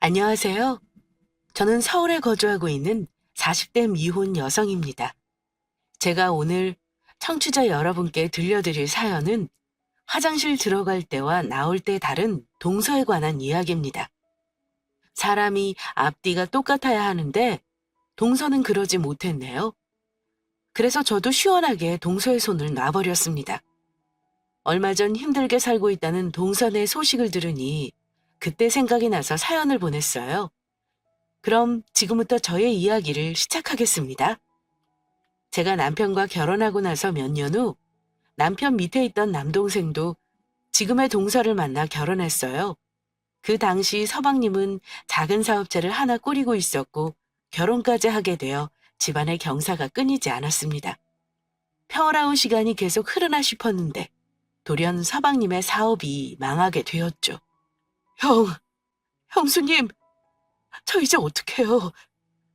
안녕하세요. 저는 서울에 거주하고 있는 40대 미혼 여성입니다. 제가 오늘 청취자 여러분께 들려드릴 사연은 화장실 들어갈 때와 나올 때 다른 동서에 관한 이야기입니다. 사람이 앞뒤가 똑같아야 하는데 동서는 그러지 못했네요. 그래서 저도 시원하게 동서의 손을 놔버렸습니다. 얼마 전 힘들게 살고 있다는 동서의 소식을 들으니 그때 생각이 나서 사연을 보냈어요. 그럼 지금부터 저의 이야기를 시작하겠습니다. 제가 남편과 결혼하고 나서 몇 년 후 남편 밑에 있던 남동생도 지금의 동서를 만나 결혼했어요. 그 당시 서방님은 작은 사업체를 하나 꾸리고 있었고 결혼까지 하게 되어 집안의 경사가 끊이지 않았습니다. 평화로운 시간이 계속 흐르나 싶었는데 돌연 서방님의 사업이 망하게 되었죠. 형수님, 저 이제 어떡해요?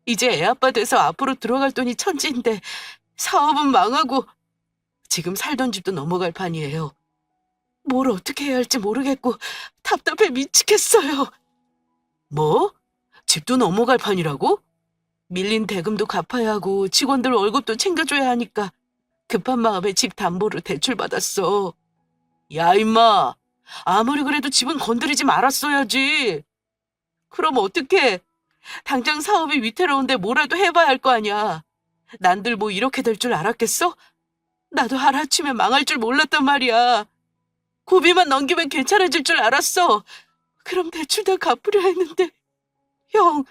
이제 애 아빠 돼서 앞으로 들어갈 돈이 천지인데 사업은 망하고 지금 살던 집도 넘어갈 판이에요. 뭘 어떻게 해야 할지 모르겠고 답답해 미치겠어요. 뭐? 집도 넘어갈 판이라고? 밀린 대금도 갚아야 하고 직원들 월급도 챙겨줘야 하니까 급한 마음에 집 담보로 대출받았어. 야, 임마. 아무리 그래도 집은 건드리지 말았어야지. 그럼 어떡해? 당장 사업이 위태로운데 뭐라도 해봐야 할 거 아니야. 난들 뭐 이렇게 될 줄 알았겠어? 나도 하루아침에 망할 줄 몰랐단 말이야. 고비만 넘기면 괜찮아질 줄 알았어. 그럼 대출 다 갚으려 했는데. 형,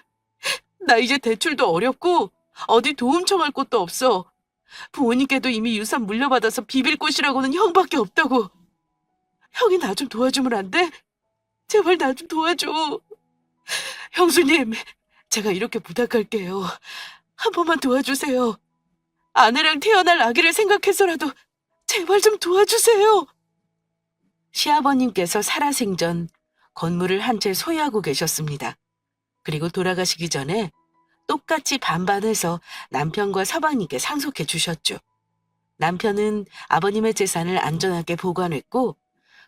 나 이제 대출도 어렵고 어디 도움 청할 곳도 없어. 부모님께도 이미 유산 물려받아서 비빌 곳이라고는 형밖에 없다고. 형이 나 좀 도와주면 안 돼? 제발 나 좀 도와줘. 형수님, 제가 이렇게 부탁할게요. 한 번만 도와주세요. 아내랑 태어날 아기를 생각해서라도 제발 좀 도와주세요. 시아버님께서 살아생전 건물을 한 채 소유하고 계셨습니다. 그리고 돌아가시기 전에 똑같이 반반해서 남편과 서방님께 상속해 주셨죠. 남편은 아버님의 재산을 안전하게 보관했고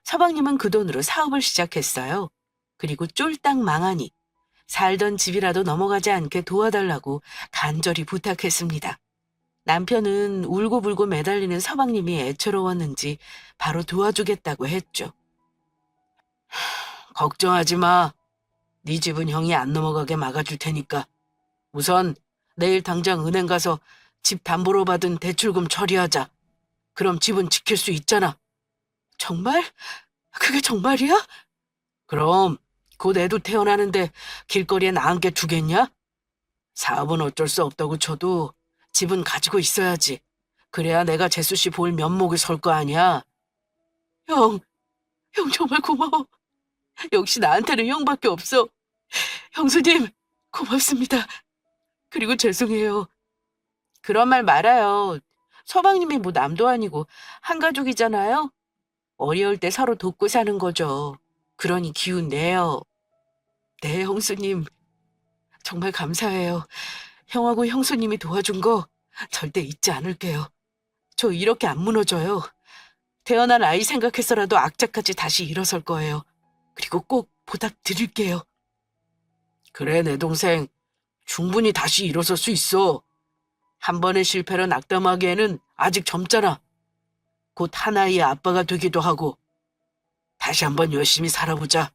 서방님은 그 돈으로 사업을 시작했어요. 그리고 쫄딱 망하니 살던 집이라도 넘어가지 않게 도와달라고 간절히 부탁했습니다. 남편은 울고불고 매달리는 서방님이 애처로웠는지 바로 도와주겠다고 했죠. 걱정하지 마. 네 집은 형이 안 넘어가게 막아줄 테니까. 우선 내일 당장 은행 가서 집 담보로 받은 대출금 처리하자. 그럼 집은 지킬 수 있잖아. 정말? 그게 정말이야? 그럼 곧 애도 태어나는데 길거리엔 안개 두겠냐? 사업은 어쩔 수 없다고 쳐도 집은 가지고 있어야지. 그래야 내가 재수 씨 볼 면목이 설 거 아니야. 형, 형 정말 고마워. 역시 나한테는 형밖에 없어. 형수님, 고맙습니다. 그리고 죄송해요. 그런 말 말아요. 서방님이 뭐 남도 아니고 한 가족이잖아요. 어려울 때 서로 돕고 사는 거죠. 그러니 기운 내요. 네, 형수님. 정말 감사해요. 형하고 형수님이 도와준 거 절대 잊지 않을게요. 저 이렇게 안 무너져요. 태어난 아이 생각해서라도 악착같이 다시 일어설 거예요. 그리고 꼭 보답 드릴게요. 그래, 내 동생. 충분히 다시 일어설 수 있어. 한 번의 실패로 낙담하기에는 아직 젊잖아. 곧 하나의 아빠가 되기도 하고. 다시 한번 열심히 살아보자.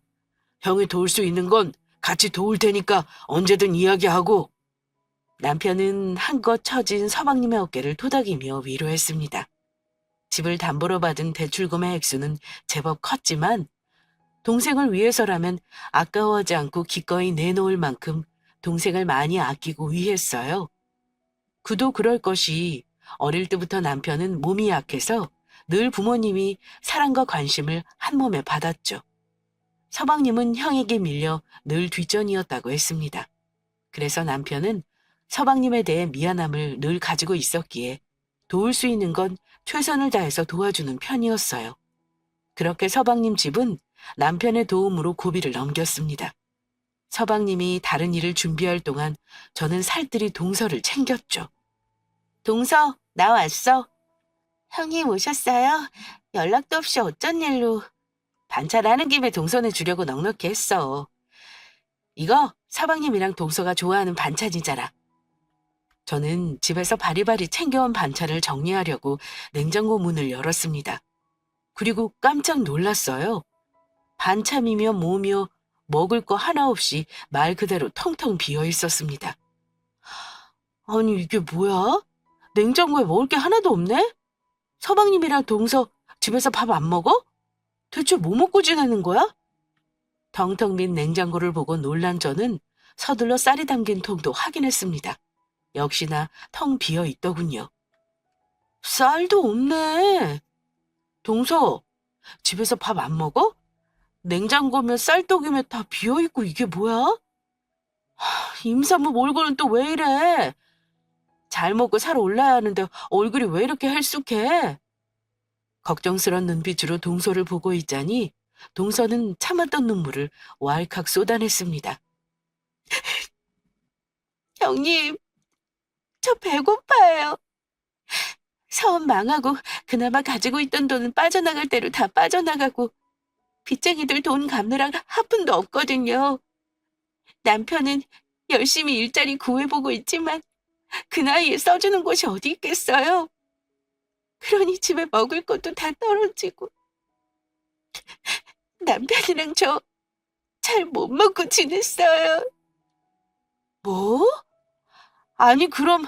형이 도울 수 있는 건 같이 도울 테니까 언제든 이야기하고. 남편은 한껏 처진 서방님의 어깨를 토닥이며 위로했습니다. 집을 담보로 받은 대출금의 액수는 제법 컸지만 동생을 위해서라면 아까워하지 않고 기꺼이 내놓을 만큼 동생을 많이 아끼고 위했어요. 그도 그럴 것이 어릴 때부터 남편은 몸이 약해서 늘 부모님이 사랑과 관심을 한 몸에 받았죠. 서방님은 형에게 밀려 늘 뒷전이었다고 했습니다. 그래서 남편은 서방님에 대해 미안함을 늘 가지고 있었기에 도울 수 있는 건 최선을 다해서 도와주는 편이었어요. 그렇게 서방님 집은 남편의 도움으로 고비를 넘겼습니다. 서방님이 다른 일을 준비할 동안 저는 살뜰히 동서를 챙겼죠. 동서, 나 왔어. 형님 오셨어요? 연락도 없이 어쩐 일로. 반찬하는 김에 동선해 주려고 넉넉히 했어. 이거 사방님이랑 동서가 좋아하는 반찬이잖아. 저는 집에서 바리바리 챙겨온 반찬을 정리하려고 냉장고 문을 열었습니다. 그리고 깜짝 놀랐어요. 반찬이며 뭐며 먹을 거 하나 없이 말 그대로 텅텅 비어 있었습니다. 아니, 이게 뭐야? 냉장고에 먹을 게 하나도 없네? 서방님이랑 동서 집에서 밥 안 먹어? 대체 뭐 먹고 지내는 거야? 텅텅 빈 냉장고를 보고 놀란 저는 서둘러 쌀이 담긴 통도 확인했습니다. 역시나 텅 비어 있더군요. 쌀도 없네. 동서, 집에서 밥 안 먹어? 냉장고면 쌀떡이면 다 비어 있고 이게 뭐야? 임산부 몰골은 또 왜 이래? 잘 먹고 살 올라야 하는데 얼굴이 왜 이렇게 헬쑥해? 걱정스런 눈빛으로 동서를 보고 있자니 동서는 참았던 눈물을 왈칵 쏟아냈습니다. 형님, 저 배고파요. 사업 망하고 그나마 가지고 있던 돈은 빠져나갈 대로 다 빠져나가고 빚쟁이들 돈 갚느라 한 푼도 없거든요. 남편은 열심히 일자리 구해보고 있지만 그 나이에 써주는 곳이 어디 있겠어요? 그러니 집에 먹을 것도 다 떨어지고 남편이랑 저 잘 못 먹고 지냈어요. 뭐? 아니 그럼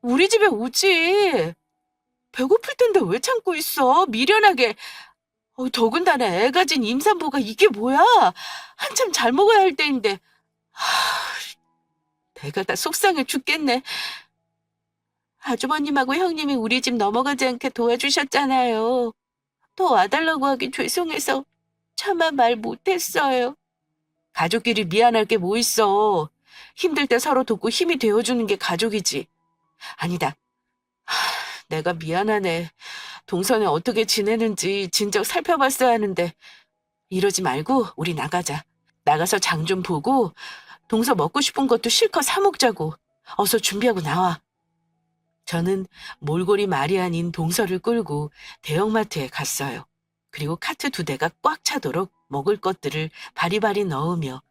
우리 집에 오지. 배고플 텐데 왜 참고 있어? 미련하게. 더군다나 애 가진 임산부가 이게 뭐야? 한참 잘 먹어야 할 때인데. 내가 다 속상해 죽겠네. 아주버님하고 형님이 우리 집 넘어가지 않게 도와주셨잖아요. 더 와달라고 하기 죄송해서 차마 말 못했어요. 가족끼리 미안할 게 뭐 있어. 힘들 때 서로 돕고 힘이 되어주는 게 가족이지. 아니다. 내가 미안하네. 동선에 어떻게 지내는지 진작 살펴봤어야 하는데 이러지 말고 우리 나가자. 나가서 장 좀 보고 동서 먹고 싶은 것도 실컷 사 먹자고. 어서 준비하고 나와. 저는 몰골이 말이 아닌 동서를 끌고 대형마트에 갔어요. 그리고 카트 2대가 꽉 차도록 먹을 것들을 바리바리 넣으며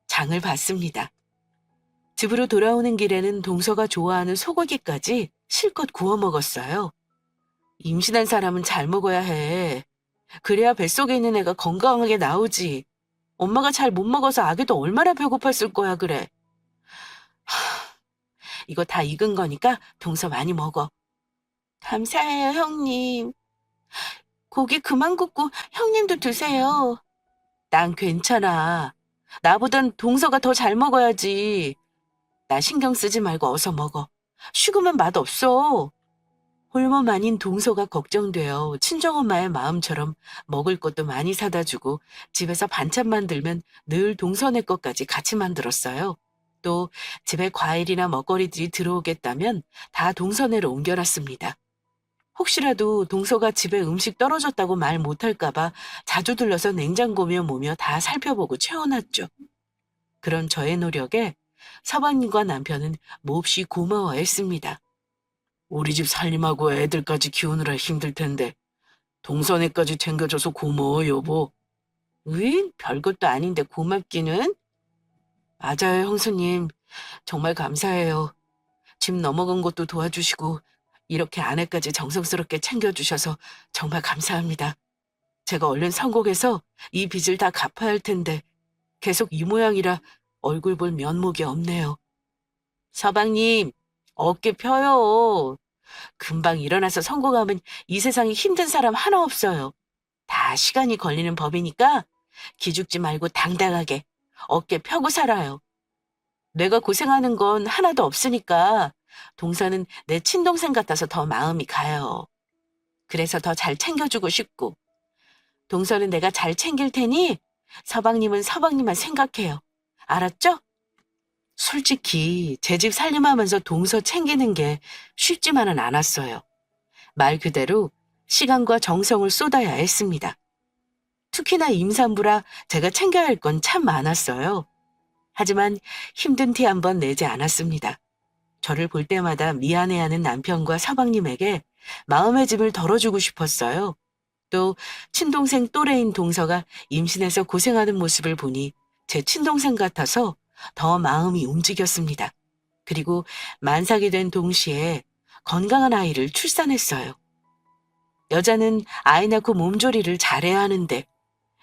장을 봤습니다. 집으로 돌아오는 길에는 동서가 좋아하는 소고기까지 실컷 구워 먹었어요. 임신한 사람은 잘 먹어야 해. 그래야 뱃속에 있는 애가 건강하게 나오지. 엄마가 잘 못 먹어서 아기도 얼마나 배고팠을 거야, 그래. 이거 다 익은 거니까 동서 많이 먹어. 감사해요, 형님. 고기 그만 굽고 형님도 드세요. 난 괜찮아. 나보단 동서가 더 잘 먹어야지. 나 신경 쓰지 말고 어서 먹어. 식으면 맛없어. 홀몸 아닌 동서가 걱정되어 친정엄마의 마음처럼 먹을 것도 많이 사다 주고 집에서 반찬 만들면 늘 동서네 것까지 같이 만들었어요. 또 집에 과일이나 먹거리들이 들어오겠다면 다 동서네로 옮겨놨습니다. 혹시라도 동서가 집에 음식 떨어졌다고 말 못할까봐 자주 들러서 냉장고며 뭐며 다 살펴보고 채워놨죠. 그런 저의 노력에 서방님과 남편은 몹시 고마워했습니다. 우리 집 살림하고 애들까지 키우느라 힘들 텐데 동서네까지 챙겨줘서 고마워 여보. 으잉, 별것도 아닌데 고맙기는. 맞아요 형수님. 정말 감사해요. 집 넘어간 것도 도와주시고 이렇게 아내까지 정성스럽게 챙겨주셔서 정말 감사합니다. 제가 얼른 성공해서 이 빚을 다 갚아야 할 텐데 계속 이 모양이라 얼굴 볼 면목이 없네요. 서방님, 어깨 펴요. 금방 일어나서 성공하면 이 세상에 힘든 사람 하나 없어요. 다 시간이 걸리는 법이니까 기죽지 말고 당당하게 어깨 펴고 살아요. 내가 고생하는 건 하나도 없으니까 동서는 내 친동생 같아서 더 마음이 가요. 그래서 더 잘 챙겨주고 싶고 동서는 내가 잘 챙길 테니 서방님은 서방님만 생각해요. 알았죠? 솔직히 제 집 살림하면서 동서 챙기는 게 쉽지만은 않았어요. 말 그대로 시간과 정성을 쏟아야 했습니다. 특히나 임산부라 제가 챙겨야 할 건 참 많았어요. 하지만 힘든 티 한 번 내지 않았습니다. 저를 볼 때마다 미안해하는 남편과 서방님에게 마음의 짐을 덜어주고 싶었어요. 또 친동생 또래인 동서가 임신해서 고생하는 모습을 보니 제 친동생 같아서 더 마음이 움직였습니다. 그리고 만삭이 된 동시에 건강한 아이를 출산했어요. 여자는 아이 낳고 몸조리를 잘해야 하는데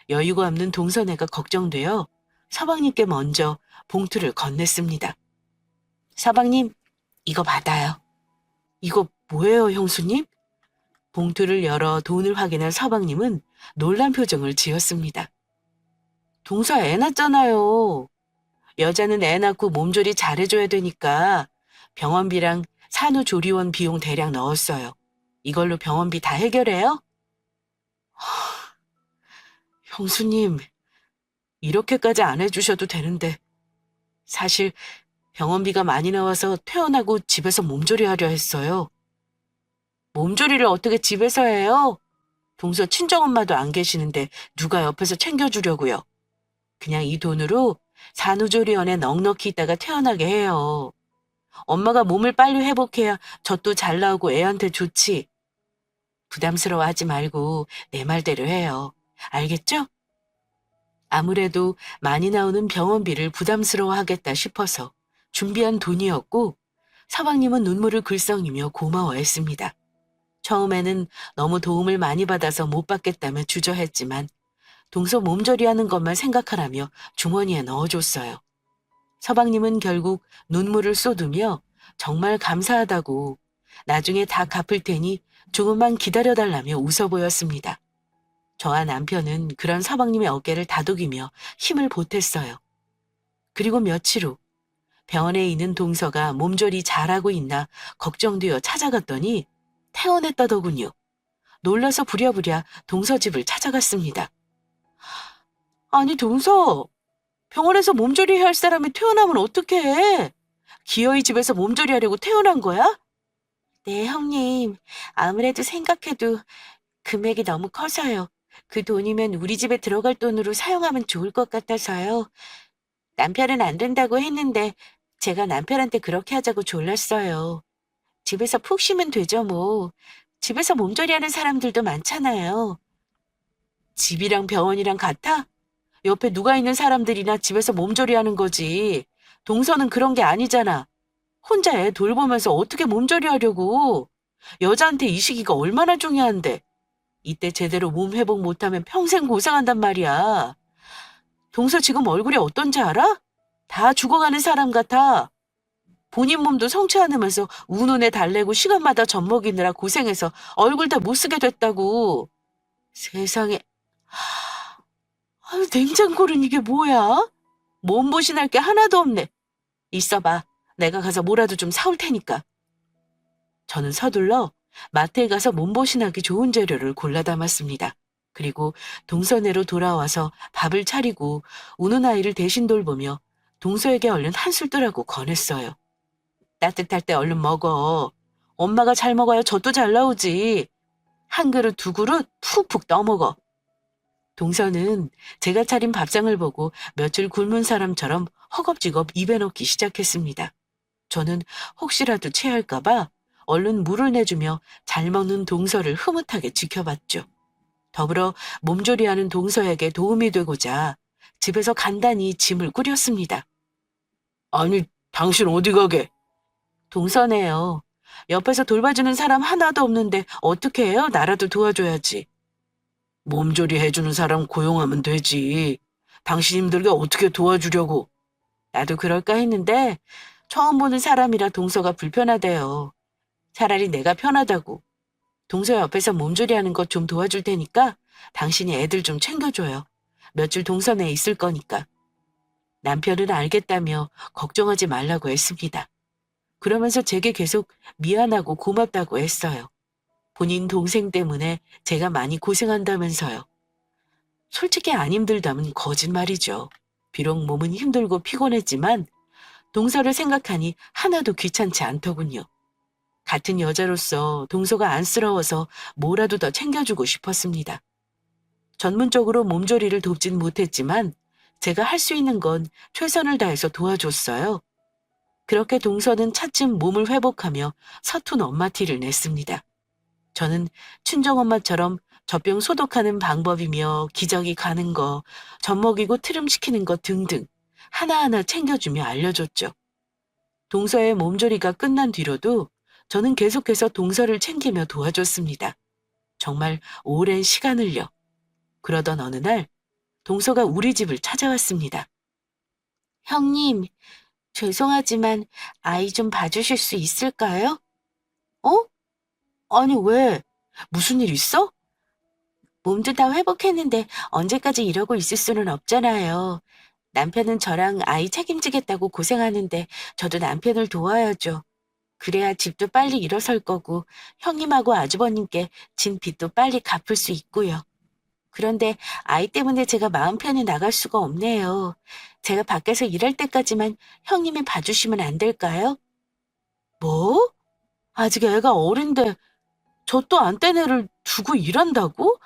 여유가 없는 동서네가 걱정되어 서방님께 먼저 봉투를 건넸습니다. 서방님, 이거 받아요. 이거 뭐예요, 형수님? 봉투를 열어 돈을 확인한 서방님은 놀란 표정을 지었습니다. 동서 애 낳았잖아요. 여자는 애 낳고 몸조리 잘해줘야 되니까 병원비랑 산후조리원 비용 대략 넣었어요. 이걸로 병원비 다 해결해요? 형수님, 이렇게까지 안 해주셔도 되는데 사실 병원비가 많이 나와서 퇴원하고 집에서 몸조리 하려 했어요. 몸조리를 어떻게 집에서 해요? 동서 친정엄마도 안 계시는데 누가 옆에서 챙겨주려고요. 그냥 이 돈으로 산후조리원에 넉넉히 있다가 퇴원하게 해요. 엄마가 몸을 빨리 회복해야 젖도 잘 나오고 애한테 좋지. 부담스러워하지 말고 내 말대로 해요. 알겠죠? 아무래도 많이 나오는 병원비를 부담스러워하겠다 싶어서 준비한 돈이었고 서방님은 눈물을 글썽이며 고마워했습니다. 처음에는 너무 도움을 많이 받아서 못 받겠다며 주저했지만 동서 몸조리하는 것만 생각하라며 주머니에 넣어줬어요. 서방님은 결국 눈물을 쏟으며 정말 감사하다고 나중에 다 갚을 테니 조금만 기다려달라며 웃어 보였습니다. 저와 남편은 그런 서방님의 어깨를 다독이며 힘을 보탰어요. 그리고 며칠 후 병원에 있는 동서가 몸조리 잘하고 있나 걱정되어 찾아갔더니 퇴원했다더군요. 놀라서 부랴부랴 동서 집을 찾아갔습니다. 아니 동서, 병원에서 몸조리 해야 할 사람이 퇴원하면 어떡해? 기어이 집에서 몸조리 하려고 퇴원한 거야? 네, 형님. 아무래도 생각해도 금액이 너무 커서요. 그 돈이면 우리 집에 들어갈 돈으로 사용하면 좋을 것 같아서요. 남편은 안 된다고 했는데 제가 남편한테 그렇게 하자고 졸랐어요. 집에서 푹 쉬면 되죠, 뭐. 집에서 몸조리 하는 사람들도 많잖아요. 집이랑 병원이랑 같아? 옆에 누가 있는 사람들이나 집에서 몸조리 하는 거지. 동서는 그런 게 아니잖아. 혼자 애 돌보면서 어떻게 몸조리 하려고. 여자한테 이 시기가 얼마나 중요한데. 이때 제대로 몸 회복 못하면 평생 고생한단 말이야. 동서 지금 얼굴이 어떤지 알아? 다 죽어가는 사람 같아. 본인 몸도 성취 않으면서 우는 애 달래고 시간마다 젖 먹이느라 고생해서 얼굴 다 못 쓰게 됐다고. 세상에. 아유, 냉장고는 이게 뭐야? 몸보신할 게 하나도 없네. 있어봐. 내가 가서 뭐라도 좀 사올 테니까. 저는 서둘러 마트에 가서 몸보신하기 좋은 재료를 골라 담았습니다. 그리고 동서네로 돌아와서 밥을 차리고 우는 아이를 대신 돌보며 동서에게 얼른 한술 뜨라고 권했어요. 따뜻할 때 얼른 먹어. 엄마가 잘 먹어야 젖도 잘 나오지. 한 그릇 두 그릇 푹푹 떠먹어. 동서는 제가 차린 밥상을 보고 며칠 굶은 사람처럼 허겁지겁 입에 넣기 시작했습니다. 저는 혹시라도 체할까봐 얼른 물을 내주며 잘 먹는 동서를 흐뭇하게 지켜봤죠. 더불어 몸조리하는 동서에게 도움이 되고자 집에서 간단히 짐을 꾸렸습니다. 아니, 당신 어디 가게? 동서네요. 옆에서 돌봐주는 사람 하나도 없는데 어떻게 해요? 나라도 도와줘야지. 몸조리 해주는 사람 고용하면 되지. 당신 힘들게 어떻게 도와주려고. 나도 그럴까 했는데 처음 보는 사람이라 동서가 불편하대요. 차라리 내가 편하다고. 동서 옆에서 몸조리 하는 것 좀 도와줄 테니까 당신이 애들 좀 챙겨줘요. 며칠 동서내에 있을 거니까. 남편은 알겠다며 걱정하지 말라고 했습니다. 그러면서 제게 계속 미안하고 고맙다고 했어요. 본인 동생 때문에 제가 많이 고생한다면서요. 솔직히 안 힘들다면 거짓말이죠. 비록 몸은 힘들고 피곤했지만 동서를 생각하니 하나도 귀찮지 않더군요. 같은 여자로서 동서가 안쓰러워서 뭐라도 더 챙겨주고 싶었습니다. 전문적으로 몸조리를 돕진 못했지만 제가 할 수 있는 건 최선을 다해서 도와줬어요. 그렇게 동서는 차츰 몸을 회복하며 서툰 엄마 티를 냈습니다. 저는 친정엄마처럼 젖병 소독하는 방법이며 기저귀 가는 거, 젖 먹이고 트름시키는 것 등등 하나하나 챙겨주며 알려줬죠. 동서의 몸조리가 끝난 뒤로도 저는 계속해서 동서를 챙기며 도와줬습니다. 정말 오랜 시간을요. 그러던 어느 날 동서가 우리 집을 찾아왔습니다. 형님, 죄송하지만 아이 좀 봐주실 수 있을까요? 어? 아니 왜? 무슨 일 있어? 몸도 다 회복했는데 언제까지 이러고 있을 수는 없잖아요. 남편은 저랑 아이 책임지겠다고 고생하는데 저도 남편을 도와야죠. 그래야 집도 빨리 일어설 거고 형님하고 아주버님께 진 빚도 빨리 갚을 수 있고요. 그런데 아이 때문에 제가 마음 편히 나갈 수가 없네요. 제가 밖에서 일할 때까지만 형님이 봐주시면 안 될까요? 뭐? 아직 애가 어린데 저 또 안 뗀 애를 두고 일한다고?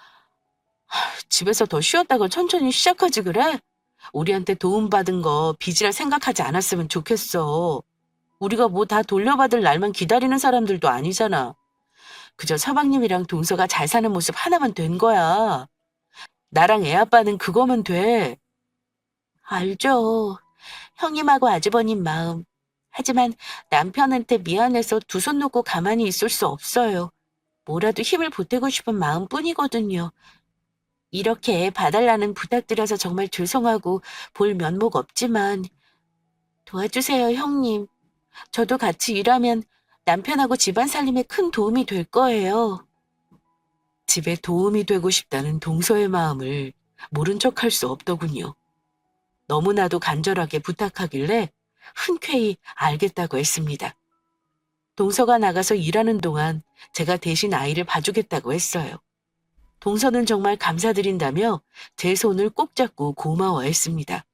집에서 더 쉬었다가 천천히 시작하지 그래? 우리한테 도움받은 거 빚이라 생각하지 않았으면 좋겠어. 우리가 뭐 다 돌려받을 날만 기다리는 사람들도 아니잖아. 그저 서방님이랑 동서가 잘 사는 모습 하나만 된 거야. 나랑 애 아빠는 그거면 돼. 알죠. 형님하고 아주버님 마음. 하지만 남편한테 미안해서 두 손 놓고 가만히 있을 수 없어요. 뭐라도 힘을 보태고 싶은 마음뿐이거든요. 이렇게 애 봐달라는 부탁드려서 정말 죄송하고 볼 면목 없지만 도와주세요, 형님. 저도 같이 일하면 남편하고 집안 살림에 큰 도움이 될 거예요. 집에 도움이 되고 싶다는 동서의 마음을 모른 척할 수 없더군요. 너무나도 간절하게 부탁하길래 흔쾌히 알겠다고 했습니다. 동서가 나가서 일하는 동안 제가 대신 아이를 봐주겠다고 했어요. 동서는 정말 감사드린다며 제 손을 꼭 잡고 고마워했습니다.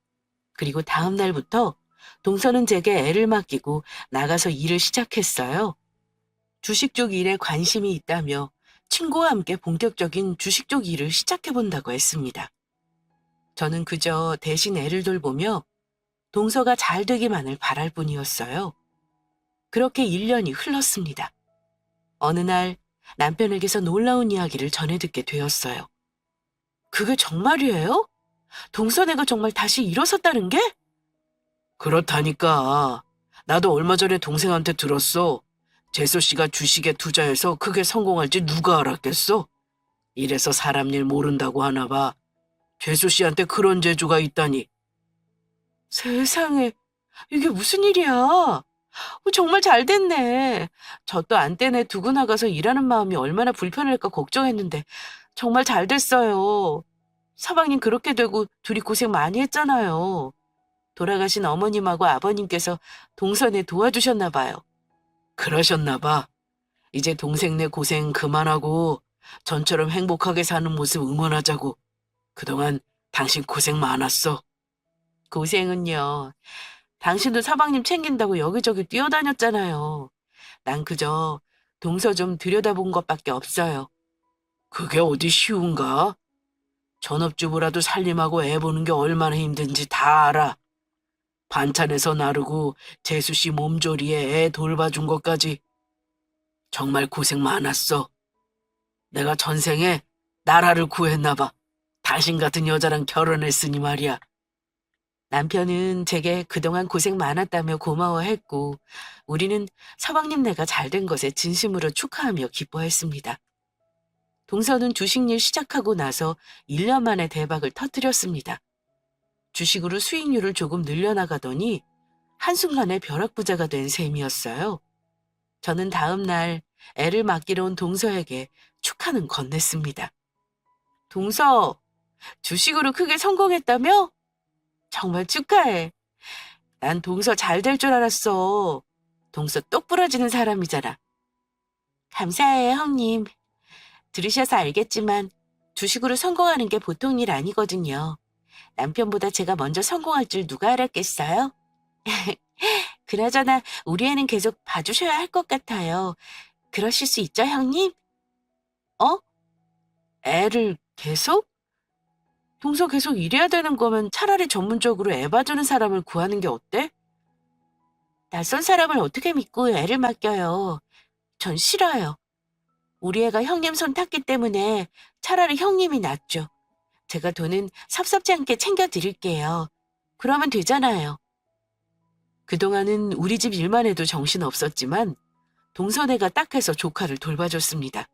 그리고 다음 날부터 동서는 제게 애를 맡기고 나가서 일을 시작했어요. 주식 쪽 일에 관심이 있다며 친구와 함께 본격적인 주식 쪽 일을 시작해본다고 했습니다. 저는 그저 대신 애를 돌보며 동서가 잘 되기만을 바랄 뿐이었어요. 그렇게 1년이 흘렀습니다. 어느 날 남편에게서 놀라운 이야기를 전해 듣게 되었어요. 그게 정말이에요? 동서네가 정말 다시 일어섰다는 게? 그렇다니까. 나도 얼마 전에 동생한테 들었어. 재수 씨가 주식에 투자해서 크게 성공할지 누가 알았겠어? 이래서 사람 일 모른다고 하나 봐. 재수 씨한테 그런 재주가 있다니. 세상에, 이게 무슨 일이야? 정말 잘 됐네. 저 또 안 떼네 두고 나가서 일하는 마음이 얼마나 불편할까 걱정했는데 정말 잘 됐어요. 서방님 그렇게 되고 둘이 고생 많이 했잖아요. 돌아가신 어머님하고 아버님께서 동선에 도와주셨나 봐요. 그러셨나 봐. 이제 동생네 고생 그만하고 전처럼 행복하게 사는 모습 응원하자고. 그동안 당신 고생 많았어. 고생은요. 당신도 서방님 챙긴다고 여기저기 뛰어다녔잖아요. 난 그저 동서 좀 들여다본 것밖에 없어요. 그게 어디 쉬운가? 전업주부라도 살림하고 애 보는 게 얼마나 힘든지 다 알아. 반찬에서 나르고 재수 씨 몸조리에 애 돌봐준 것까지 정말 고생 많았어. 내가 전생에 나라를 구했나 봐. 당신 같은 여자랑 결혼했으니 말이야. 남편은 제게 그동안 고생 많았다며 고마워했고 우리는 서방님네가 잘된 것에 진심으로 축하하며 기뻐했습니다. 동서는 주식일 시작하고 나서 1년 만에 대박을 터뜨렸습니다. 주식으로 수익률을 조금 늘려나가더니 한순간에 벼락부자가 된 셈이었어요. 저는 다음 날 애를 맡기러 온 동서에게 축하는 건넸습니다. 동서, 주식으로 크게 성공했다며? 정말 축하해. 난 동서 잘 될 줄 알았어. 동서 똑 부러지는 사람이잖아. 감사해요, 형님. 들으셔서 알겠지만 주식으로 성공하는 게 보통 일 아니거든요. 남편보다 제가 먼저 성공할 줄 누가 알았겠어요? 그나저나 우리 애는 계속 봐주셔야 할 것 같아요. 그러실 수 있죠, 형님? 어? 애를 계속? 동서 계속 일해야 되는 거면 차라리 전문적으로 애 봐주는 사람을 구하는 게 어때? 낯선 사람을 어떻게 믿고 애를 맡겨요. 전 싫어요. 우리 애가 형님 손 탔기 때문에 차라리 형님이 낫죠. 제가 돈은 섭섭지 않게 챙겨드릴게요. 그러면 되잖아요. 그동안은 우리 집 일만 해도 정신 없었지만 동선애가 딱해서 조카를 돌봐줬습니다.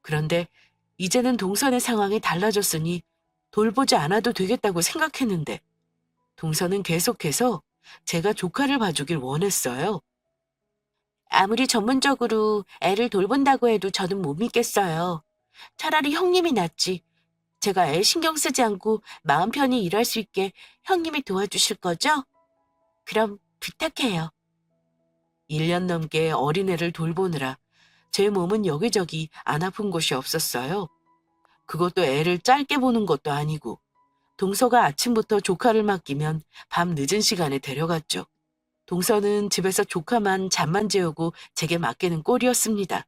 그런데 이제는 동선의 상황이 달라졌으니 돌보지 않아도 되겠다고 생각했는데 동선은 계속해서 제가 조카를 봐주길 원했어요. 아무리 전문적으로 애를 돌본다고 해도 저는 못 믿겠어요. 차라리 형님이 낫지. 제가 애 신경 쓰지 않고 마음 편히 일할 수 있게 형님이 도와주실 거죠? 그럼 부탁해요. 1년 넘게 어린애를 돌보느라 제 몸은 여기저기 안 아픈 곳이 없었어요. 그것도 애를 짧게 보는 것도 아니고 동서가 아침부터 조카를 맡기면 밤 늦은 시간에 데려갔죠. 동서는 집에서 조카만 잠만 재우고 제게 맡기는 꼴이었습니다.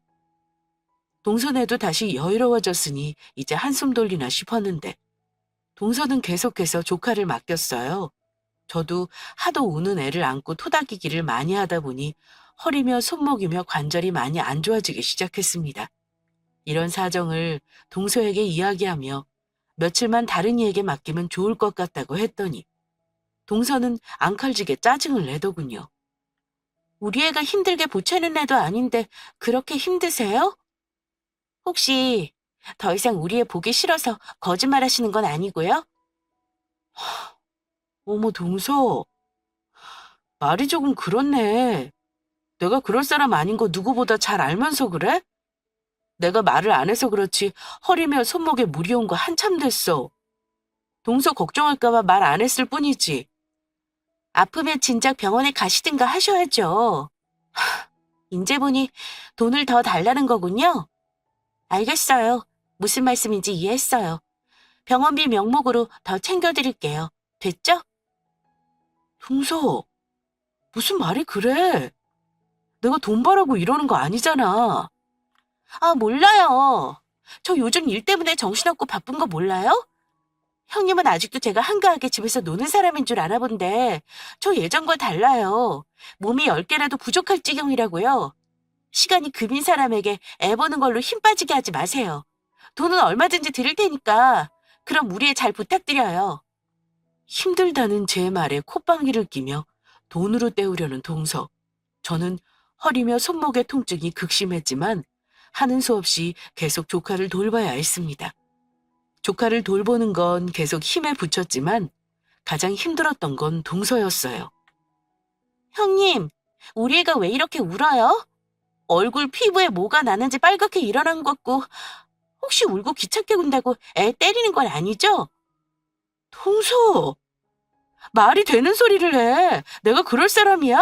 동서네도 다시 여유로워졌으니 이제 한숨 돌리나 싶었는데 동서는 계속해서 조카를 맡겼어요. 저도 하도 우는 애를 안고 토닥이기를 많이 하다 보니 허리며 손목이며 관절이 많이 안 좋아지기 시작했습니다. 이런 사정을 동서에게 이야기하며 며칠만 다른 이에게 맡기면 좋을 것 같다고 했더니 동서는 앙칼지게 짜증을 내더군요. 우리 애가 힘들게 보채는 애도 아닌데 그렇게 힘드세요? 혹시 더 이상 우리 애 보기 싫어서 거짓말하시는 건 아니고요? 어머, 동서. 말이 조금 그렇네. 내가 그럴 사람 아닌 거 누구보다 잘 알면서 그래? 내가 말을 안 해서 그렇지 허리며 손목에 물이 온 거 한참 됐어. 동서 걱정할까 봐 말 안 했을 뿐이지. 아프면 진작 병원에 가시든가 하셔야죠. 인제 보니 돈을 더 달라는 거군요. 알겠어요. 무슨 말씀인지 이해했어요. 병원비 명목으로 더 챙겨드릴게요. 됐죠? 동서, 무슨 말이 그래? 내가 돈 벌라고 이러는 거 아니잖아. 아, 몰라요. 저 요즘 일 때문에 정신없고 바쁜 거 몰라요? 형님은 아직도 제가 한가하게 집에서 노는 사람인 줄 아나 본데 저 예전과 달라요. 몸이 10개라도 부족할 지경이라고요. 시간이 금인 사람에게 애 보는 걸로 힘 빠지게 하지 마세요. 돈은 얼마든지 드릴 테니까 그럼 우리 애 잘 부탁드려요. 힘들다는 제 말에 콧방귀를 끼며 돈으로 때우려는 동서. 저는 허리며 손목의 통증이 극심했지만 하는 수 없이 계속 조카를 돌봐야 했습니다. 조카를 돌보는 건 계속 힘에 부쳤지만 가장 힘들었던 건 동서였어요. 형님, 우리 애가 왜 이렇게 울어요? 얼굴 피부에 뭐가 나는지 빨갛게 일어난 것 같고 혹시 울고 귀찮게 군다고 애 때리는 건 아니죠? 동서, 말이 되는 소리를 해. 내가 그럴 사람이야?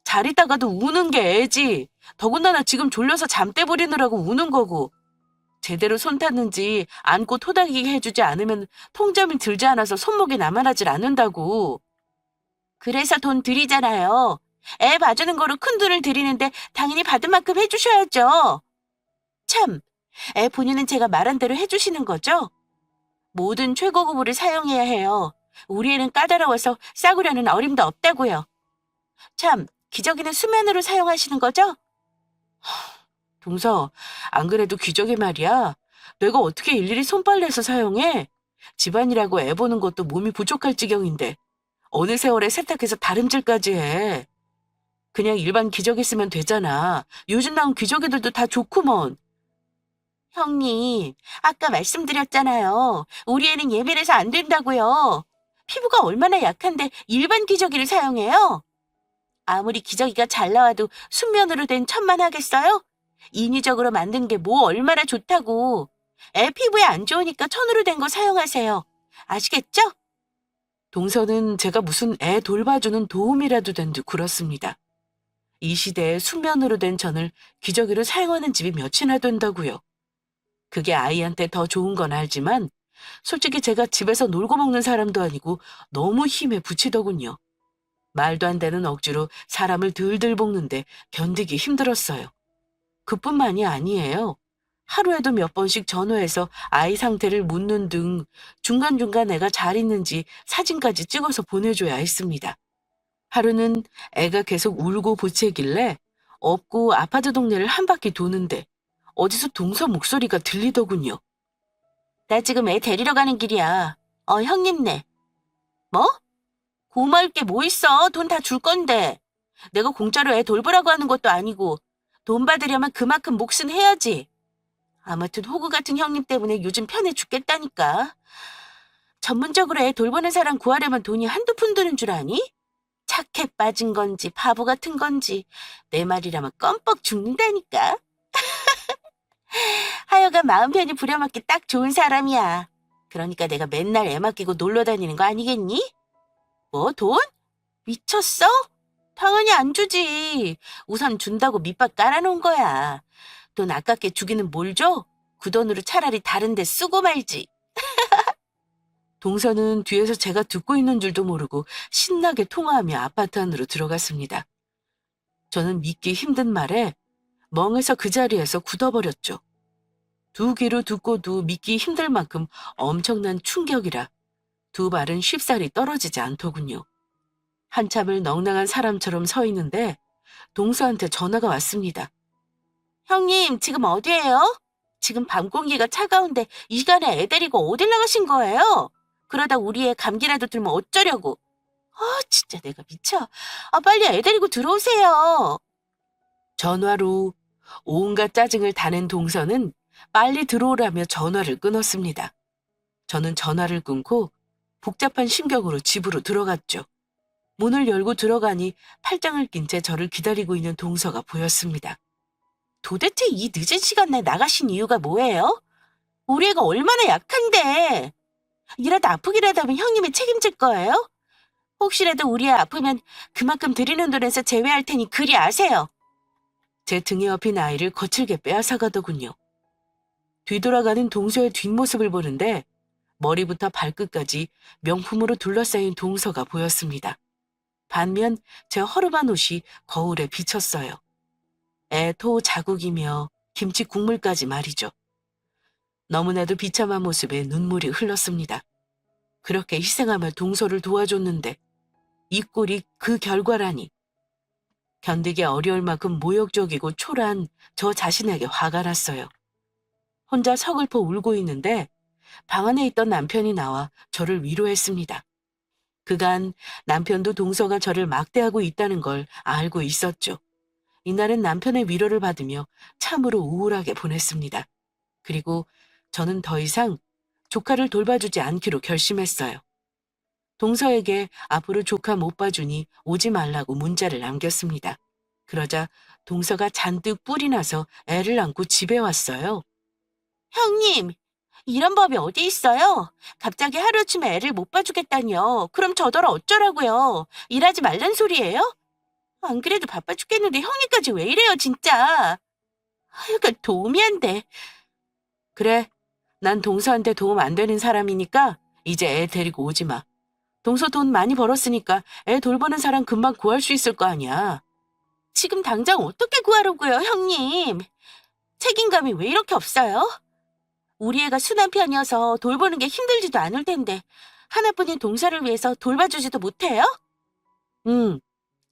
잘 있다가도 우는 게 애지. 더군다나 지금 졸려서 잠 떼부리느라고 우는 거고. 제대로 손 탔는지 안고 토닥이게 해주지 않으면 통잠이 들지 않아서 손목이 남아나질 않는다고. 그래서 돈 드리잖아요. 애 봐주는 거로 큰 돈을 드리는데 당연히 받은 만큼 해주셔야죠. 참, 애 본인은 제가 말한 대로 해주시는 거죠? 모든 최고급으로 사용해야 해요. 우리 애는 까다로워서 싸구려는 어림도 없다고요. 참, 기저귀는 수면으로 사용하시는 거죠? 동서, 안 그래도 기저귀 말이야. 내가 어떻게 일일이 손빨래해서 사용해? 집안이라고 애 보는 것도 몸이 부족할 지경인데 어느 세월에 세탁해서 다림질까지 해. 그냥 일반 기저귀 쓰면 되잖아. 요즘 나온 기저귀들도 다 좋구먼. 형님, 아까 말씀드렸잖아요. 우리 애는 예민해서 안 된다고요. 피부가 얼마나 약한데 일반 기저귀를 사용해요? 아무리 기저귀가 잘 나와도 순면으로 된 천만 하겠어요? 인위적으로 만든 게 뭐 얼마나 좋다고. 애 피부에 안 좋으니까 천으로 된 거 사용하세요. 아시겠죠? 동서는 제가 무슨 애 돌봐주는 도움이라도 된 듯 굴었습니다. 이 시대에 순면으로 된 천을 기저귀로 사용하는 집이 몇이나 된다고요. 그게 아이한테 더 좋은 건 알지만 솔직히 제가 집에서 놀고 먹는 사람도 아니고 너무 힘에 부치더군요. 말도 안 되는 억지로 사람을 들들 볶는데 견디기 힘들었어요. 그뿐만이 아니에요. 하루에도 몇 번씩 전화해서 아이 상태를 묻는 등 중간중간 애가 잘 있는지 사진까지 찍어서 보내줘야 했습니다. 하루는 애가 계속 울고 보채길래 없고 아파트 동네를 한 바퀴 도는데 어디서 동서 목소리가 들리더군요. 나 지금 애 데리러 가는 길이야. 형님네. 뭐? 고마울 게 뭐 있어. 돈 다 줄 건데. 내가 공짜로 애 돌보라고 하는 것도 아니고 돈 받으려면 그만큼 몫은 해야지. 아무튼 호구 같은 형님 때문에 요즘 편해 죽겠다니까. 전문적으로 애 돌보는 사람 구하려면 돈이 한두 푼 드는 줄 아니? 착해 빠진 건지 바보 같은 건지 내 말이라면 껌뻑 죽는다니까. 하여간 마음 편히 부려먹기 딱 좋은 사람이야. 그러니까 내가 맨날 애 맡기고 놀러 다니는 거 아니겠니? 뭐 돈? 미쳤어? 당연히 안 주지. 우선 준다고 밑밥 깔아놓은 거야. 돈 아깝게 주기는 뭘 줘? 그 돈으로 차라리 다른 데 쓰고 말지. 동서는 뒤에서 제가 듣고 있는 줄도 모르고 신나게 통화하며 아파트 안으로 들어갔습니다. 저는 믿기 힘든 말에 멍해서 그 자리에서 굳어버렸죠. 두 귀로 듣고도 믿기 힘들 만큼 엄청난 충격이라 두 발은 쉽사리 떨어지지 않더군요. 한참을 넋나간 사람처럼 서 있는데 동서한테 전화가 왔습니다. 형님, 지금 어디예요? 지금 밤 공기가 차가운데 이 시간에 애 데리고 어딜 나가신 거예요? 그러다 우리 애 감기라도 들면 어쩌려고. 진짜 내가 미쳐. 빨리 애 데리고 들어오세요. 전화로 온갖 짜증을 다낸 동서는 빨리 들어오라며 전화를 끊었습니다. 저는 전화를 끊고 복잡한 심경으로 집으로 들어갔죠. 문을 열고 들어가니 팔짱을 낀 채 저를 기다리고 있는 동서가 보였습니다. 도대체 이 늦은 시간에 나가신 이유가 뭐예요? 우리 애가 얼마나 약한데. 이라도 아프기라도 하면 형님이 책임질 거예요? 혹시라도 우리 애 아프면 그만큼 드리는 돈에서 제외할 테니 그리 아세요. 제 등에 업힌 아이를 거칠게 빼앗아가더군요. 뒤돌아가는 동서의 뒷모습을 보는데 머리부터 발끝까지 명품으로 둘러싸인 동서가 보였습니다. 반면 제 허름한 옷이 거울에 비쳤어요. 애 토 자국이며 김치 국물까지 말이죠. 너무나도 비참한 모습에 눈물이 흘렀습니다. 그렇게 희생하며 동서를 도와줬는데 이 꼴이 그 결과라니. 견디기 어려울 만큼 모욕적이고 초라한 저 자신에게 화가 났어요. 혼자 서글퍼 울고 있는데 방 안에 있던 남편이 나와 저를 위로했습니다. 그간 남편도 동서가 저를 막대하고 있다는 걸 알고 있었죠. 이날은 남편의 위로를 받으며 참으로 우울하게 보냈습니다. 그리고 저는 더 이상 조카를 돌봐주지 않기로 결심했어요. 동서에게 앞으로 조카 못 봐주니 오지 말라고 문자를 남겼습니다. 그러자 동서가 잔뜩 뿔이 나서 애를 안고 집에 왔어요. 형님, 이런 법이 어디 있어요? 갑자기 하루아침에 애를 못 봐주겠다니요. 그럼 저더러 어쩌라고요? 일하지 말란 소리예요? 안 그래도 바빠 죽겠는데 형님까지 왜 이래요, 진짜. 하여간 도움이 안 돼. 그래, 난 동서한테 도움 안 되는 사람이니까 이제 애 데리고 오지 마. 동서 돈 많이 벌었으니까 애 돌보는 사람 금방 구할 수 있을 거 아니야. 지금 당장 어떻게 구하려고요, 형님? 책임감이 왜 이렇게 없어요? 우리 애가 순한 편이어서 돌보는 게 힘들지도 않을 텐데 하나뿐인 동서를 위해서 돌봐주지도 못해요? 응,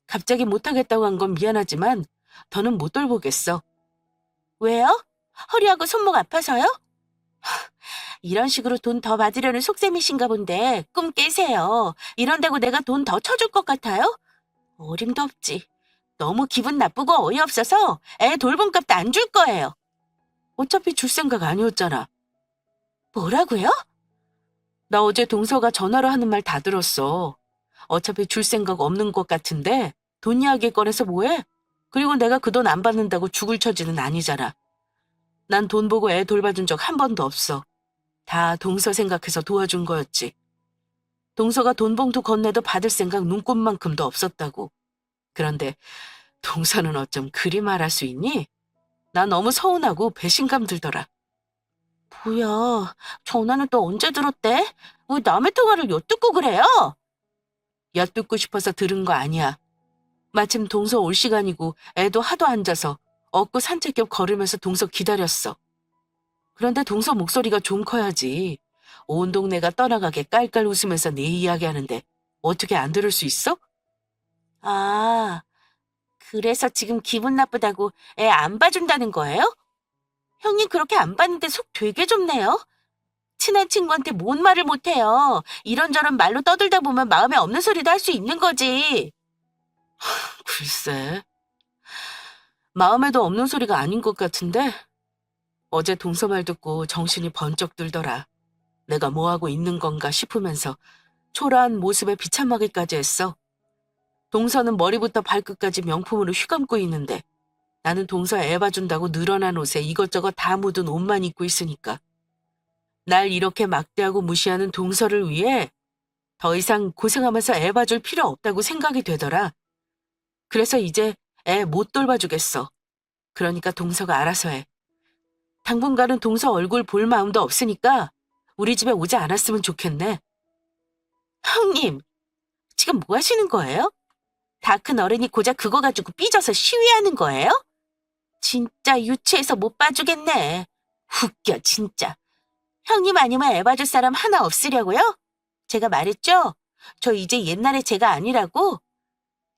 갑자기 못하겠다고 한 건 미안하지만 더는 못 돌보겠어. 왜요? 허리하고 손목 아파서요? 이런 식으로 돈 더 받으려는 속셈이신가 본데 꿈 깨세요. 이런다고 내가 돈 더 쳐줄 것 같아요? 어림도 없지. 너무 기분 나쁘고 어이없어서 애 돌봄 값도 안 줄 거예요. 어차피 줄 생각 아니었잖아. 뭐라고요? 나 어제 동서가 전화로 하는 말 다 들었어. 어차피 줄 생각 없는 것 같은데 돈 이야기 꺼내서 뭐해? 그리고 내가 그 돈 안 받는다고 죽을 처지는 아니잖아. 난 돈 보고 애 돌봐준 적 한 번도 없어. 다 동서 생각해서 도와준 거였지. 동서가 돈 봉투 건네도 받을 생각 눈꼽만큼도 없었다고. 그런데 동서는 어쩜 그리 말할 수 있니? 나 너무 서운하고 배신감 들더라. 뭐야, 전화는 또 언제 들었대? 왜 남의 통화를 엿듣고 그래요? 엿듣고 싶어서 들은 거 아니야. 마침 동서 올 시간이고 애도 하도 앉아서 업고 산책 겸 걸으면서 동서 기다렸어. 그런데 동서 목소리가 좀 커야지. 온 동네가 떠나가게 깔깔 웃으면서 내 이야기하는데 어떻게 안 들을 수 있어? 아, 그래서 지금 기분 나쁘다고 애 안 봐준다는 거예요? 형님 그렇게 안 봤는데 속 되게 좁네요. 친한 친구한테 뭔 말을 못해요. 이런저런 말로 떠들다 보면 마음에 없는 소리도 할 수 있는 거지. 글쎄, 마음에도 없는 소리가 아닌 것 같은데 어제 동서 말 듣고 정신이 번쩍 들더라. 내가 뭐하고 있는 건가 싶으면서 초라한 모습에 비참하기까지 했어. 동서는 머리부터 발끝까지 명품으로 휘감고 있는데 나는 동서 애 봐준다고 늘어난 옷에 이것저것 다 묻은 옷만 입고 있으니까 날 이렇게 막대하고 무시하는 동서를 위해 더 이상 고생하면서 애 봐줄 필요 없다고 생각이 되더라. 그래서 이제 애 못 돌봐주겠어. 그러니까 동서가 알아서 해. 당분간은 동서 얼굴 볼 마음도 없으니까 우리 집에 오지 않았으면 좋겠네. 형님, 지금 뭐 하시는 거예요? 다 큰 어른이 고작 그거 가지고 삐져서 시위하는 거예요? 진짜 유치해서 못 봐주겠네. 웃겨, 진짜. 형님 아니면 애 봐줄 사람 하나 없으려고요? 제가 말했죠? 저 이제 옛날의 제가 아니라고?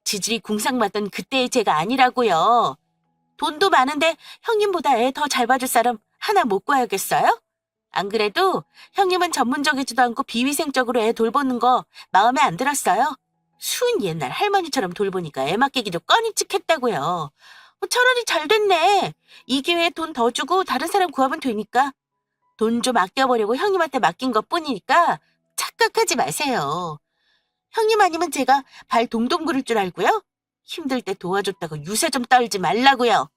지질이 궁상맞던 그때의 제가 아니라고요. 돈도 많은데 형님보다 애 더 잘 봐줄 사람 하나 못 구해야겠어요? 안 그래도 형님은 전문적이지도 않고 비위생적으로 애 돌보는 거 마음에 안 들었어요. 순 옛날 할머니처럼 돌보니까 애 맡기기도 꺼림칙했다고요. 차라리 잘 됐네. 이 기회에 돈 더 주고 다른 사람 구하면 되니까. 돈 좀 아껴보려고 형님한테 맡긴 것뿐이니까 착각하지 마세요. 형님 아니면 제가 발 동동 구를 줄 알고요? 힘들 때 도와줬다고 유세 좀 떨지 말라고요.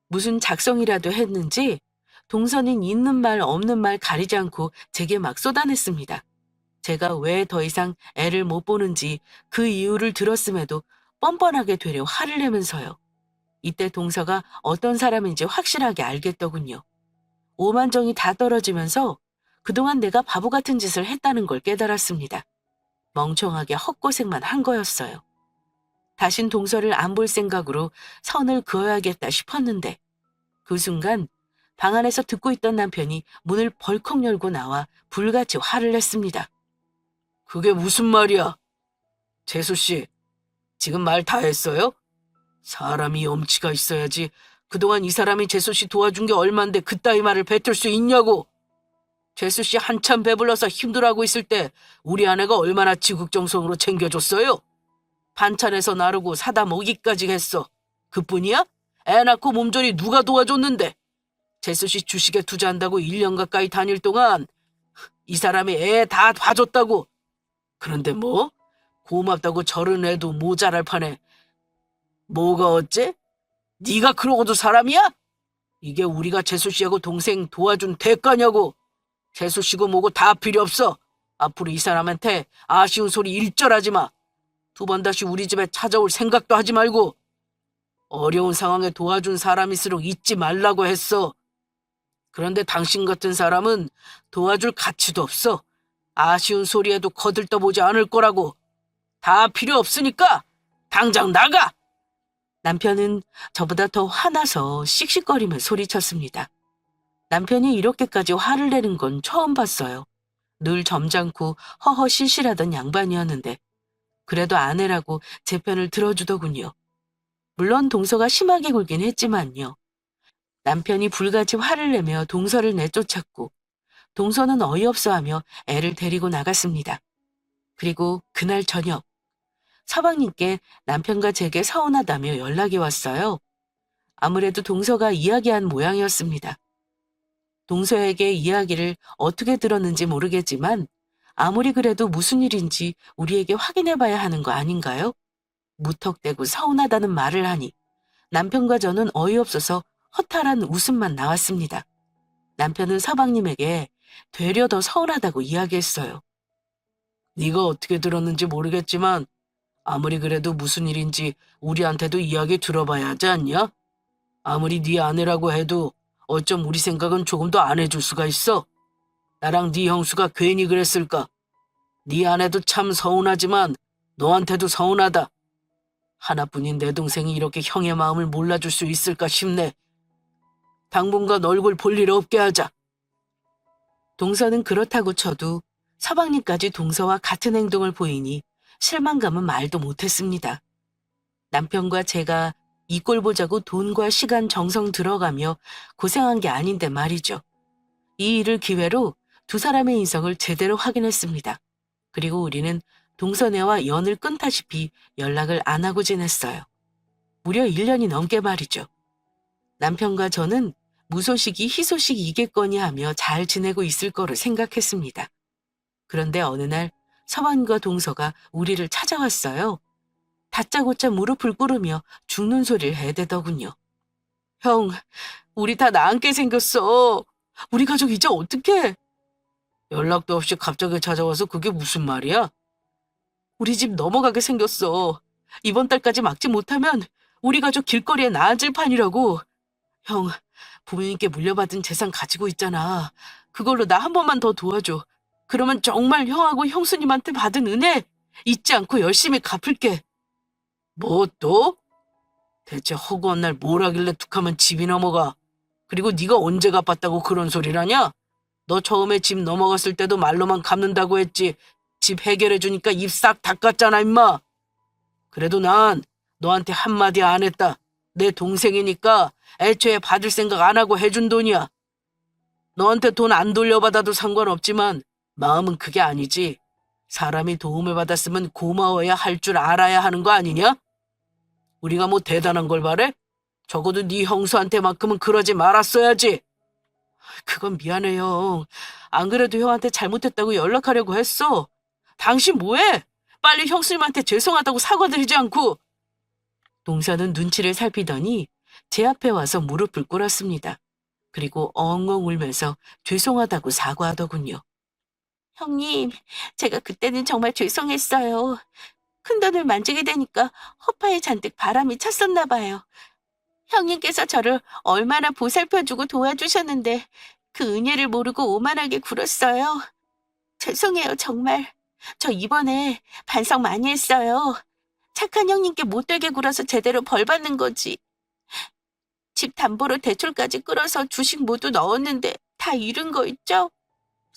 무슨 작성이라도 했는지 동서는 있는 말 없는 말 가리지 않고 제게 막 쏟아냈습니다. 제가 왜 더 이상 애를 못 보는지 그 이유를 들었음에도 뻔뻔하게 되려 화를 내면서요. 이때 동서가 어떤 사람인지 확실하게 알겠더군요. 오만정이 다 떨어지면서 그동안 내가 바보 같은 짓을 했다는 걸 깨달았습니다. 멍청하게 헛고생만 한 거였어요. 다신 동서를 안 볼 생각으로 선을 그어야겠다 싶었는데 그 순간 방 안에서 듣고 있던 남편이 문을 벌컥 열고 나와 불같이 화를 냈습니다. 그게 무슨 말이야? 재수 씨, 지금 말 다 했어요? 사람이 염치가 있어야지. 그동안 이 사람이 재수 씨 도와준 게 얼만데 그따위 말을 뱉을 수 있냐고. 재수 씨 한참 배불러서 힘들어하고 있을 때 우리 아내가 얼마나 지극정성으로 챙겨줬어요? 반찬에서 나르고 사다 먹이까지 했어. 그뿐이야? 애 낳고 몸조리 누가 도와줬는데? 재수 씨 주식에 투자한다고 1년 가까이 다닐 동안 이 사람이 애 다 봐줬다고. 그런데 뭐? 고맙다고 저런 애도 모자랄 판에 뭐가 어째? 네가 그러고도 사람이야? 이게 우리가 재수 씨하고 동생 도와준 대가냐고. 재수 씨고 뭐고 다 필요 없어. 앞으로 이 사람한테 아쉬운 소리 일절하지 마. 두 번 다시 우리 집에 찾아올 생각도 하지 말고. 어려운 상황에 도와준 사람일수록 잊지 말라고 했어. 그런데 당신 같은 사람은 도와줄 가치도 없어. 아쉬운 소리에도 거들떠보지 않을 거라고. 다 필요 없으니까 당장 나가! 남편은 저보다 더 화나서 씩씩거리며 소리쳤습니다. 남편이 이렇게까지 화를 내는 건 처음 봤어요. 늘 점잖고 허허실실하던 양반이었는데 그래도 아내라고 제 편을 들어주더군요. 물론 동서가 심하게 굴긴 했지만요. 남편이 불같이 화를 내며 동서를 내쫓았고 동서는 어이없어하며 애를 데리고 나갔습니다. 그리고 그날 저녁 서방님께 남편과 제게 서운하다며 연락이 왔어요. 아무래도 동서가 이야기한 모양이었습니다. 동서에게 이야기를 어떻게 들었는지 모르겠지만 아무리 그래도 무슨 일인지 우리에게 확인해봐야 하는 거 아닌가요? 무턱대고 서운하다는 말을 하니 남편과 저는 어이없어서 허탈한 웃음만 나왔습니다. 남편은 서방님에게 되려 더 서운하다고 이야기했어요. 네가 어떻게 들었는지 모르겠지만 아무리 그래도 무슨 일인지 우리한테도 이야기 들어봐야 하지 않냐? 아무리 네 아내라고 해도 어쩜 우리 생각은 조금 더 안 해줄 수가 있어? 나랑 네 형수가 괜히 그랬을까? 네 아내도 참 서운하지만 너한테도 서운하다. 하나뿐인 내 동생이 이렇게 형의 마음을 몰라줄 수 있을까 싶네. 당분간 얼굴 볼 일 없게 하자. 동서는 그렇다고 쳐도 서방님까지 동서와 같은 행동을 보이니 실망감은 말도 못했습니다. 남편과 제가 이 꼴 보자고 돈과 시간 정성 들어가며 고생한 게 아닌데 말이죠. 이 일을 기회로 두 사람의 인성을 제대로 확인했습니다. 그리고 우리는 동선애와 연을 끊다시피 연락을 안 하고 지냈어요. 무려 1년이 넘게 말이죠. 남편과 저는 무소식이 희소식이겠거니 하며 잘 지내고 있을 거로 생각했습니다. 그런데 어느 날 서방과 동서가 우리를 찾아왔어요. 다짜고짜 무릎을 꿇으며 죽는 소리를 해대더군요. 형, 우리 다 나앉게 생겼어. 우리 가족 이제 어떡해? 연락도 없이 갑자기 찾아와서 그게 무슨 말이야? 우리 집 넘어가게 생겼어. 이번 달까지 막지 못하면 우리 가족 길거리에 나앉을 판이라고. 형, 부모님께 물려받은 재산 가지고 있잖아. 그걸로 나 한 번만 더 도와줘. 그러면 정말 형하고 형수님한테 받은 은혜 잊지 않고 열심히 갚을게. 뭐 또? 대체 허구한 날 뭘 하길래 툭하면 집이 넘어가. 그리고 네가 언제 갚았다고 그런 소리를 하냐? 너 처음에 집 넘어갔을 때도 말로만 갚는다고 했지. 집 해결해주니까 입 싹 닦았잖아, 임마. 그래도 난 너한테 한마디 안 했다. 내 동생이니까 애초에 받을 생각 안 하고 해준 돈이야. 너한테 돈 안 돌려받아도 상관없지만 마음은 그게 아니지. 사람이 도움을 받았으면 고마워야 할 줄 알아야 하는 거 아니냐? 우리가 뭐 대단한 걸 바래? 적어도 네 형수한테만큼은 그러지 말았어야지. 그건 미안해, 형. 안 그래도 형한테 잘못했다고 연락하려고 했어. 당신 뭐해? 빨리 형수님한테 죄송하다고 사과드리지 않고. 동서는 눈치를 살피더니 제 앞에 와서 무릎을 꿇었습니다. 그리고 엉엉 울면서 죄송하다고 사과하더군요. 형님, 제가 그때는 정말 죄송했어요. 큰돈을 만지게 되니까 허파에 잔뜩 바람이 찼었나 봐요. 형님께서 저를 얼마나 보살펴주고 도와주셨는데 그 은혜를 모르고 오만하게 굴었어요. 죄송해요, 정말. 저 이번에 반성 많이 했어요. 착한 형님께 못되게 굴어서 제대로 벌 받는 거지. 집 담보로 대출까지 끌어서 주식 모두 넣었는데 다 잃은 거 있죠?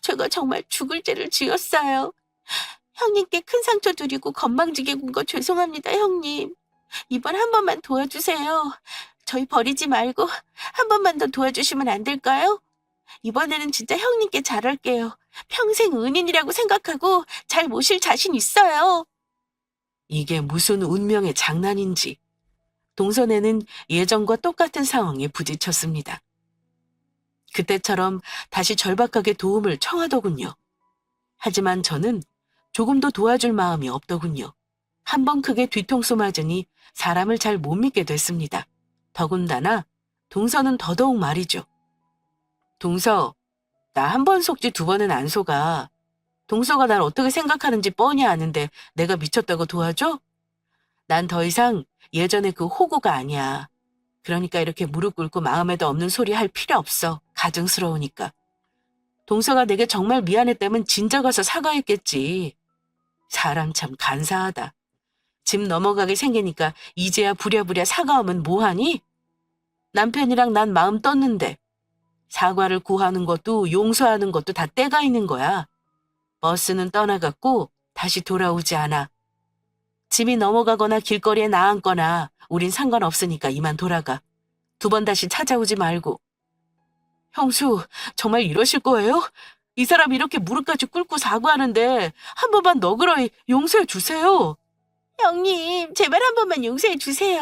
제가 정말 죽을 죄를 지었어요. 형님께 큰 상처 드리고 건방지게 군 거 죄송합니다, 형님. 이번 한 번만 도와주세요. 저희 버리지 말고 한 번만 더 도와주시면 안 될까요? 이번에는 진짜 형님께 잘할게요. 평생 은인이라고 생각하고 잘 모실 자신 있어요. 이게 무슨 운명의 장난인지. 동선에는 예전과 똑같은 상황에 부딪혔습니다. 그때처럼 다시 절박하게 도움을 청하더군요. 하지만 저는 조금도 도와줄 마음이 없더군요. 한 번 크게 뒤통수 맞으니 사람을 잘 못 믿게 됐습니다. 더군다나 동서는 더더욱 말이죠. 동서, 나 한 번 속지 두 번은 안 속아. 동서가 날 어떻게 생각하는지 뻔히 아는데 내가 미쳤다고 도와줘? 난 더 이상 예전에 그 호구가 아니야. 그러니까 이렇게 무릎 꿇고 마음에도 없는 소리 할 필요 없어. 가증스러우니까. 동서가 내게 정말 미안했다면 진작 가서 사과했겠지. 사람 참 간사하다. 집 넘어가게 생기니까 이제야 부랴부랴 사과하면 뭐하니? 남편이랑 난 마음 떴는데 사과를 구하는 것도 용서하는 것도 다 때가 있는 거야. 버스는 떠나갔고 다시 돌아오지 않아. 집이 넘어가거나 길거리에 나앉거나 우린 상관없으니까 이만 돌아가. 두 번 다시 찾아오지 말고. 형수, 정말 이러실 거예요? 이 사람이 이렇게 무릎까지 꿇고 사과하는데 한 번만 너그러이 용서해 주세요. 형님, 제발 한 번만 용서해 주세요.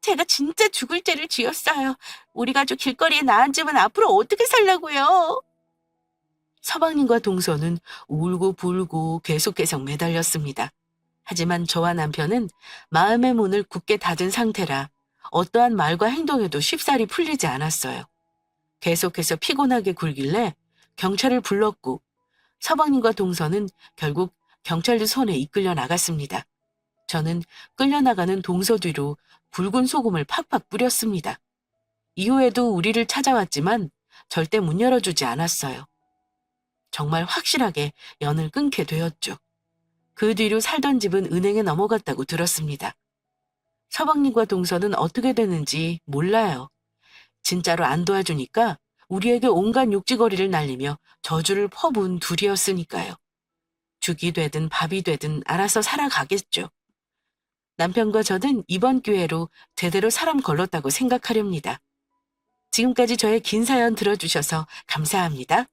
제가 진짜 죽을 죄를 지었어요. 우리 가족 길거리에 나앉으면 앞으로 어떻게 살라고요? 서방님과 동서는 울고 불고 계속 매달렸습니다. 하지만 저와 남편은 마음의 문을 굳게 닫은 상태라 어떠한 말과 행동에도 쉽사리 풀리지 않았어요. 계속해서 피곤하게 굴길래 경찰을 불렀고 서방님과 동서는 결국 경찰들 손에 이끌려 나갔습니다. 저는 끌려나가는 동서 뒤로 붉은 소금을 팍팍 뿌렸습니다. 이후에도 우리를 찾아왔지만 절대 문 열어주지 않았어요. 정말 확실하게 연을 끊게 되었죠. 그 뒤로 살던 집은 은행에 넘어갔다고 들었습니다. 서방님과 동서는 어떻게 되는지 몰라요. 진짜로 안 도와주니까 우리에게 온갖 욕지거리를 날리며 저주를 퍼부은 둘이었으니까요. 죽이 되든 밥이 되든 알아서 살아가겠죠. 남편과 저는 이번 기회로 제대로 사람 걸렀다고 생각하렵니다. 지금까지 저의 긴 사연 들어주셔서 감사합니다.